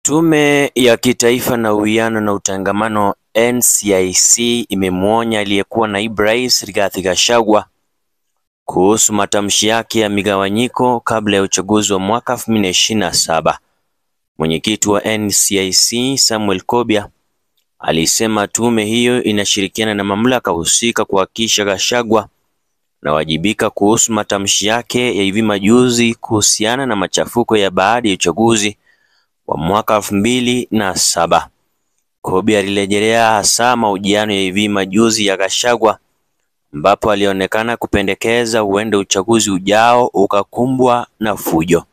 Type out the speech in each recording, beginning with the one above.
Tume ya Kitaifa na Uwiano na Utangamano NCIC imemwonya aliyekuwa naibu rais Rigathi Gachagua kuhusu matamshi yake ya migawanyiko kabla ya uchaguzi wa mwaka 2027. Mwenyekiti wa NCIC Samuel Kobia alisema tume hiyo inashirikiana na mamlaka husika kuhakikisha Gachagua anawajibika kuhusu matamshi yake ya hivi majuzi kuhusiana na machafuko ya baada ya uchaguzi wa mwaka 2007. Kobia alirejelea hasa mahojiano ya hivi majuzi ya Gachagua ambapo alionekana kupendekeza huenda uchaguzi ujao ukakumbwa na fujo.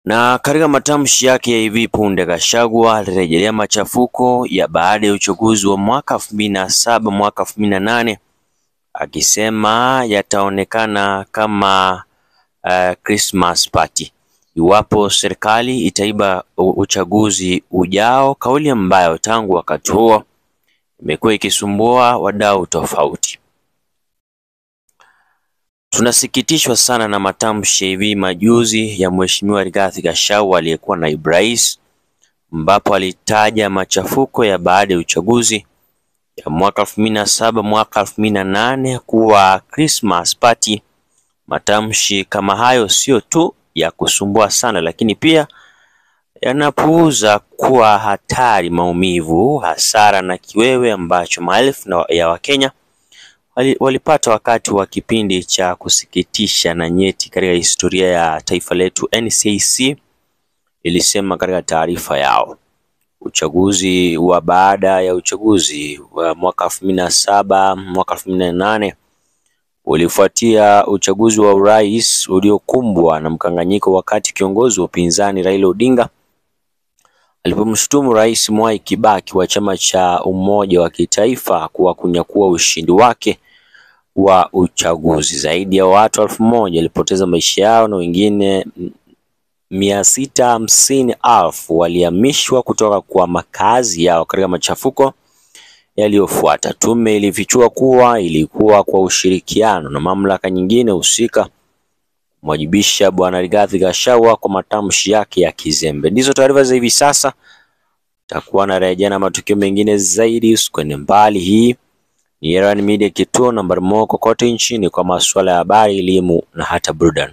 Na katika matamshi yake ya hivi punde, Gachagua alirejelea machafuko ya baada ya uchaguzi wa mwaka 2007 mwaka 2008 akisema yataonekana kama Christmas party iwapo serikali itaiba uchaguzi ujao, kauli ambayo tangu wakati huo imekuwa ikisumbua wadau tofauti. Tunasikitishwa sana na matamshi hivi majuzi ya Mheshimiwa Rigathi Gachagua aliyekuwa naibu rais, ambapo alitaja machafuko ya baada ya uchaguzi ya mwaka 2007 mwaka 2008 kuwa Christmas party. Matamshi kama hayo sio tu ya kusumbua sana, lakini pia yanapuuza kuwa hatari, maumivu, hasara na kiwewe ambacho maelfu ya Wakenya walipata wakati wa kipindi cha kusikitisha na nyeti katika historia ya taifa letu. NCIC ilisema katika taarifa yao uchaguzi wa baada ya uchaguzi wa mwaka 2007 mwaka 2008 ulifuatia uchaguzi wa urais uliokumbwa na mkanganyiko, wakati kiongozi wa upinzani Raila Odinga alipomshutumu Rais Mwai Kibaki wa chama cha Umoja wa Kitaifa kuwa kunyakua ushindi wake wa uchaguzi. Zaidi ya watu 1000 walipoteza maisha yao na wengine 650,000 walihamishwa kutoka kwa makazi yao katika machafuko yaliyofuata. Tume ilifichua kuwa ilikuwa kwa ushirikiano na mamlaka nyingine husika kumwajibisha Bwana Rigathi Gachagua kwa matamshi yake ya kizembe. Ndizo taarifa za hivi sasa. Takuwa na rejea na matukio mengine zaidi, usikwende mbali. Hii ni Erwan Media, kituo nambari 1 kote nchini kwa masuala ya habari, elimu na hata burudani.